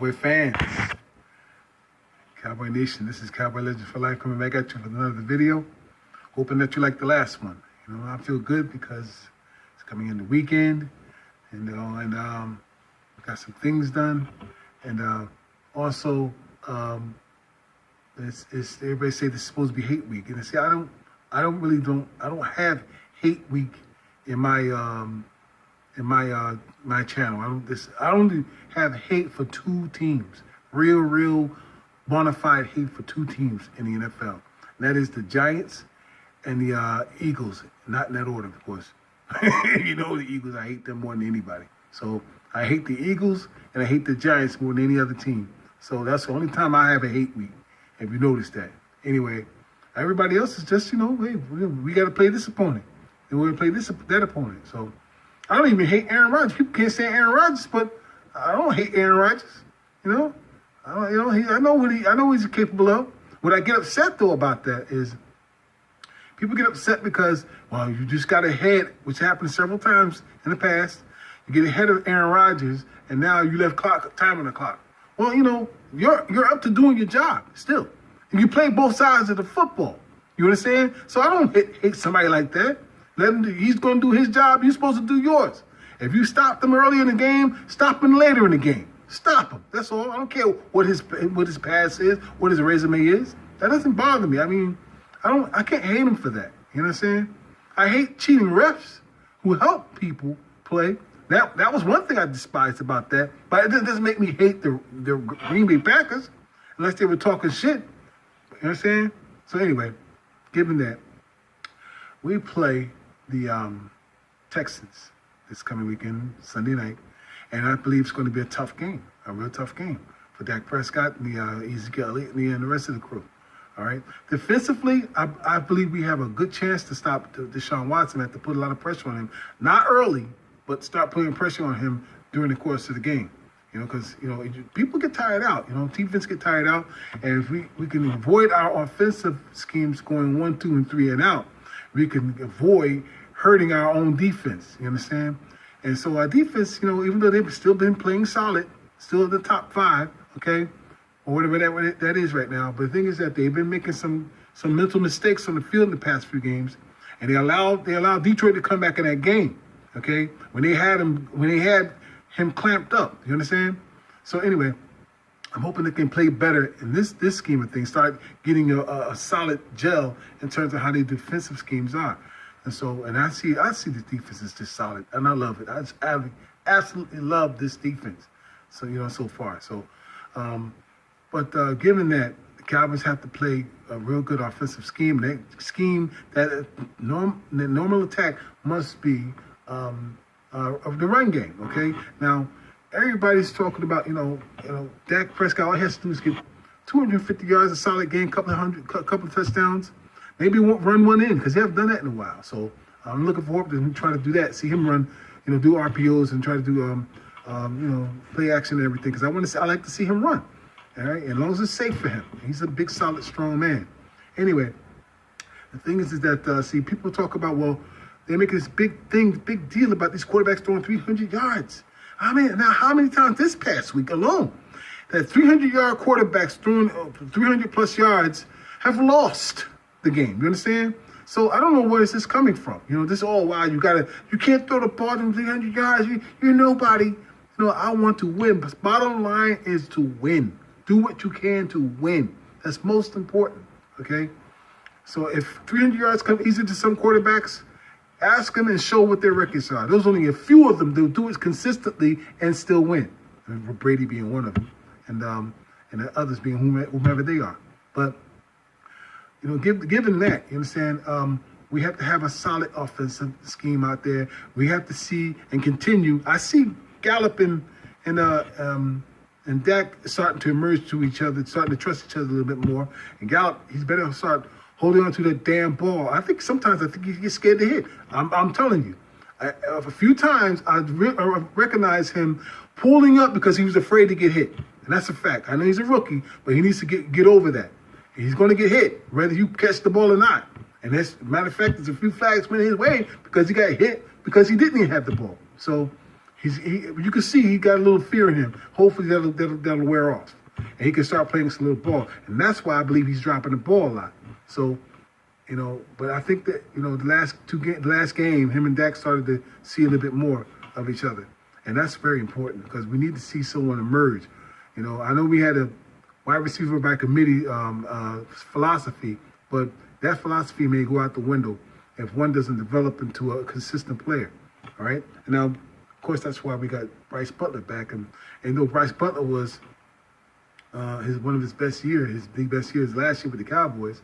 Cowboy fans, Cowboy Nation, this is Cowboy Legends for Life coming back at you with another video. Hoping that you like the last one. You know, I feel good because it's coming in the weekend, and got some things done, and also it's everybody say this is supposed to be hate week, and see I don't have hate week in my my channel. I don't have hate for two teams. Real bona fide hate for two teams in the NFL. And that is the Giants and the Eagles. Not in that order, of course. You know the Eagles, I hate them more than anybody. So I hate the Eagles and I hate the Giants more than any other team. So that's the only time I have a hate week, if you notice that. Anyway, everybody else is just, you know, hey, we got to play this opponent. And we're going to play that opponent. So I don't even hate Aaron Rodgers. People can't say Aaron Rodgers, but I don't hate Aaron Rodgers. You know, I know what he's capable of. What I get upset though about that is people get upset because, well, you just got ahead, which happened several times in the past. You get ahead of Aaron Rodgers, and now you left time on the clock. Well, you know, you're up to doing your job still, and you play both sides of the football. You understand? So I don't hate somebody like that. He's going to do his job. You're supposed to do yours. If you stop him early in the game, stop him later in the game. Stop him. That's all. I don't care what his past is, what his resume is. That doesn't bother me. I mean, I can't hate him for that. You know what I'm saying? I hate cheating refs who help people play. That was one thing I despised about that. But it doesn't make me hate the Green Bay Packers unless they were talking shit. You know what I'm saying? So anyway, given that, we play the Texans this coming weekend, Sunday night, and I believe it's going to be a tough game, a real tough game for Dak Prescott and the Ezekiel Elliott and the rest of the crew. All right. Defensively, I believe we have a good chance to stop Deshaun Watson. Have to put a lot of pressure on him, not early, but start putting pressure on him during the course of the game. You know, because, you know, people get tired out. You know, defense get tired out. And if we can avoid our offensive schemes going 1, 2, and 3 and out, we can avoid hurting our own defense. You understand? And so our defense, you know, even though they've still been playing solid, still in the top 5, okay, or whatever that is right now. But the thing is that they've been making some mental mistakes on the field in the past few games, and they allowed Detroit to come back in that game, okay, when they had him clamped up. You understand? So anyway, I'm hoping they can play better in this scheme of things, start getting a solid gel in terms of how their defensive schemes are. And so, and I see the defense is just solid, and I love it. I absolutely love this defense. So, you know, so far. So, but given that the Cowboys have to play a real good offensive scheme, that normal attack must be of the run game. Okay, now everybody's talking about, you know, Dak Prescott. All he has to do is get 250 yards, a solid game, couple of touchdowns. Maybe run one in because they haven't done that in a while. So I'm looking forward to him trying to do that. See him run, you know, do RPOs and try to do, you know, play action and everything. Because I like to see him run. All right, as long as it's safe for him. He's a big, solid, strong man. Anyway, the thing is that see, people talk about, well, they're making this big deal about these quarterbacks throwing 300 yards. I mean, now how many times this past week alone that 300-yard quarterbacks throwing 300 plus yards have lost the game? You understand? So I don't know where is this coming from. You know, this all why you can't throw the ball from 300 yards. You're nobody. You know, I want to win. But bottom line is to win. Do what you can to win. That's most important. Okay. So if 300 yards come easy to some quarterbacks, ask them and show what their records are. There's only a few of them that will do it consistently and still win. And Brady being one of them, and the others being whomever they are. But you know, given that, you understand, we have to have a solid offensive scheme out there. We have to see and continue. I see Gallup and Dak starting to emerge to each other, starting to trust each other a little bit more. And Gallup, he's better start holding on to that damn ball. Sometimes he gets scared to hit. I'm telling you. A few times I recognize him pulling up because he was afraid to get hit. And that's a fact. I know he's a rookie, but he needs to get over that. He's going to get hit, whether you catch the ball or not. And as a matter of fact, there's a few flags went his way because he got hit because he didn't even have the ball. So You can see he got a little fear in him. Hopefully that'll wear off, and he can start playing some little ball. And that's why I believe he's dropping the ball a lot. So, but I think that the last game, him and Dak started to see a little bit more of each other, and that's very important because we need to see someone emerge. I know we had a wide receiver by committee philosophy, but that philosophy may go out the window if one doesn't develop into a consistent player. All right, and now. Of course, that's why we got Bryce Butler back, and though Bryce Butler was one of his best years, the best years last year with the Cowboys,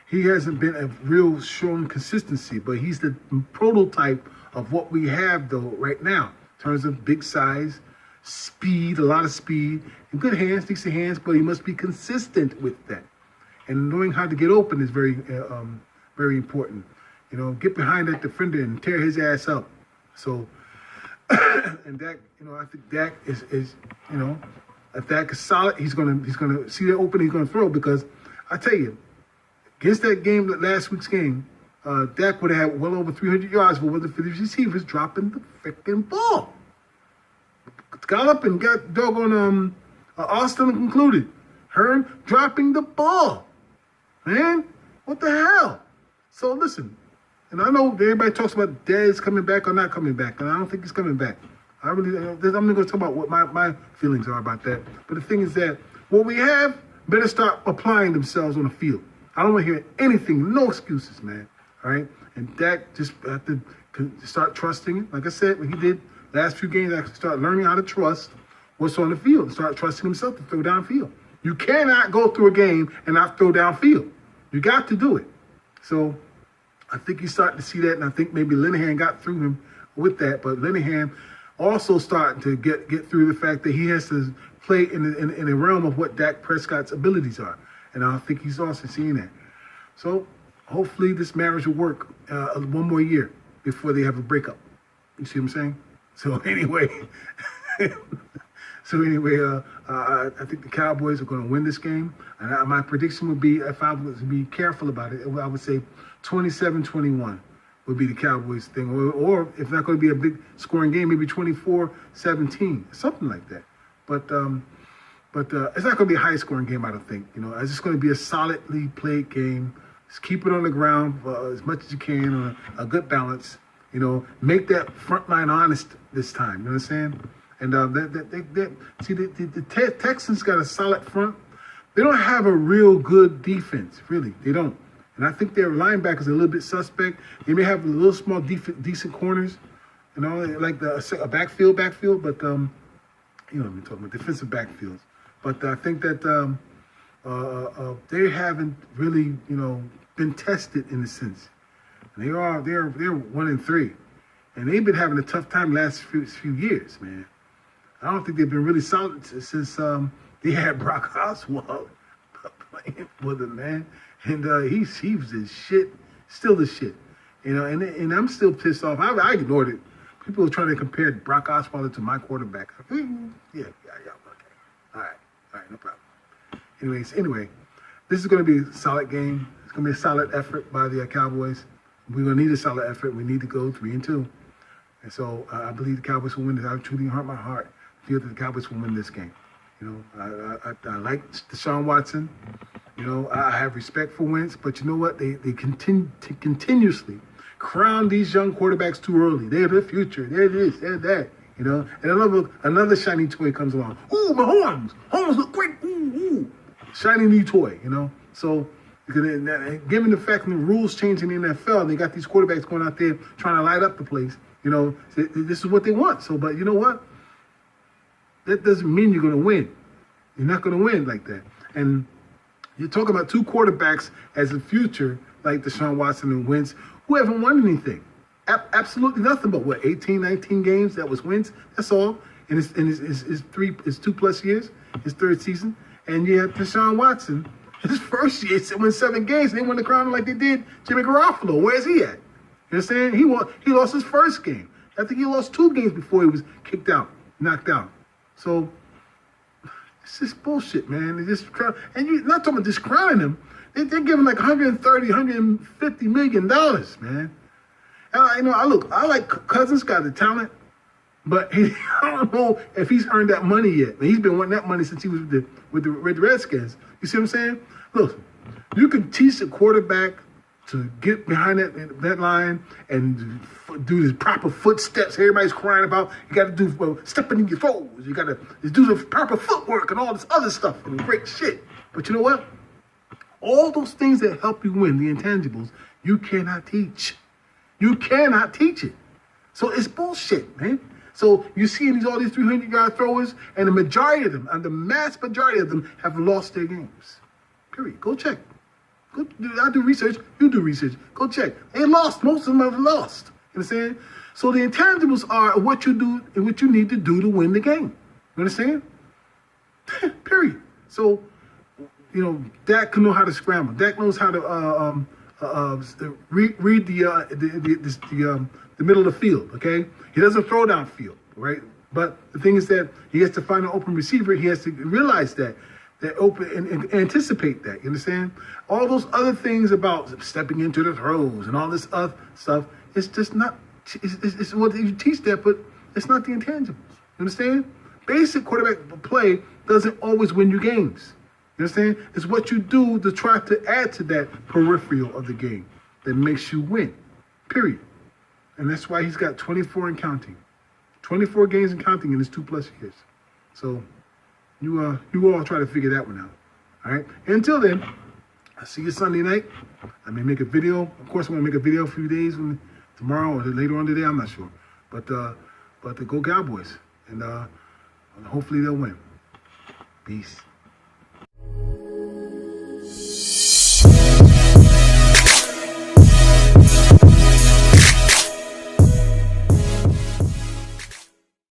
he hasn't been a real strong consistency. But he's the prototype of what we have though right now in terms of big size, speed, a lot of speed, and good hands, decent hands. But he must be consistent with that, and knowing how to get open is very, very important. Get behind that defender and tear his ass up. So. And Dak, I think Dak is if Dak is solid, he's gonna see that open, he's gonna throw because I tell you, against that game, last week's game, Dak would have had well over 300 yards, but with the receivers dropping the freaking ball. Got up and got doggone Austin concluded. Hearn dropping the ball. Man, what the hell? So listen. And I know everybody talks about Dez coming back or not coming back, and I don't think he's coming back. I'm not going to talk about what my feelings are about that. But the thing is that what we have better start applying themselves on the field. I don't want to hear anything, no excuses, man. All right? And Dak just have to start trusting it. Like I said, what he did last few games, actually start learning how to trust what's on the field and start trusting himself to throw downfield. You cannot go through a game and not throw downfield. You got to do it. So I think he's starting to see that, and I think maybe Linehan got through him with that. But Linehan also starting to get through the fact that he has to play in the realm of what Dak Prescott's abilities are, and I think he's also seeing that. So hopefully this marriage will work one more year before they have a breakup. You see what I'm saying? So anyway, I think the Cowboys are going to win this game, and my prediction would be, if I was to be careful about it, I would say 27-21 would be the Cowboys thing. Or if not going to be a big scoring game, maybe 24-17, something like that. But it's not going to be a high scoring game, I don't think. It's just going to be a solidly played game. Just keep it on the ground as much as you can on a good balance. Make that front line honest this time. You know what I'm saying? And the Texans got a solid front. They don't have a real good defense, really. They don't. And I think their linebackers are a little bit suspect. They may have a little small, decent corners, like a backfield, but, what I'm talking about, defensive backfields. But I think that they haven't really, been tested in a sense. And they're 1-3. And they've been having a tough time the last few years, man. I don't think they've been really solid since they had Brock Osweiler playing for them, man. And he was the shit, still the shit. And I'm still pissed off. I ignored it. People are trying to compare Brock Osweiler to my quarterback. Yeah, okay. All right, no problem. Anyway, this is going to be a solid game. It's going to be a solid effort by the Cowboys. We're going to need a solid effort. We need to go 3-2. And so I believe the Cowboys will win this. I truly, heart my heart, feel that the Cowboys will win this game. I like Deshaun Watson. I have respect for Wentz, but you know what? They continue to continuously crown these young quarterbacks too early. They're the future. They're this, they're that. And another shiny toy comes along. Ooh, Mahomes. Mahomes look great. Ooh. Shiny new toy, So, given the fact that the rules changing in the NFL, and they got these quarterbacks going out there trying to light up the place, this is what they want. So, but you know what? That doesn't mean you're going to win. You're not going to win like that. And you're talking about two quarterbacks as a future, like Deshaun Watson and Wentz, who haven't won anything. Absolutely nothing but, 18, 19 games? That was Wentz. That's all. In his 2+ years, his third season. And you have Deshaun Watson, his first year, won 7 games, and they won the crown like they did Jimmy Garoppolo. Where's he at? You understand? He lost his first game. I think he lost 2 games before he was knocked out. So, it's just bullshit, man. They just and you're not talking about just crowning him. They're giving like $150 million, man. And I like Cousins, got the talent. But I don't know if he's earned that money yet. He's been wanting that money since he was with the Redskins. You see what I'm saying? Look, you can teach a quarterback to get behind that line and do the proper footsteps everybody's crying about. You got to do stepping in your toes. You got to do the proper footwork and all this other stuff and great shit. But you know what? All those things that help you win, the intangibles, you cannot teach. You cannot teach it. So it's bullshit, man. So you see all these 300-yard throwers, and the majority of them, and the mass majority of them, have lost their games. Period. Go check. I do research. You do research. Go check. They lost. Most of them have lost. You understand? So the intangibles are what you do and what you need to do to win the game. You understand? Period. So, Dak can know how to scramble. Dak knows how to read the middle of the field. Okay, he doesn't throw downfield, right? But the thing is that he has to find an open receiver. He has to realize that open and anticipate that. You understand? All those other things about stepping into the throws and all this other stuff. It's just not. It's what you teach that, but it's not the intangibles. You understand? Basic quarterback play doesn't always win you games. You understand? It's what you do to try to add to that peripheral of the game that makes you win. Period. And that's why he's got 24 and counting. 24 games and counting in his 2+ years. So you all try to figure that one out. All right? Until then, I'll see you Sunday night. I may make a video. Of course, I'm going to make a video a few days tomorrow or later on today. I'm not sure. But go Cowboys. And hopefully they'll win. Peace.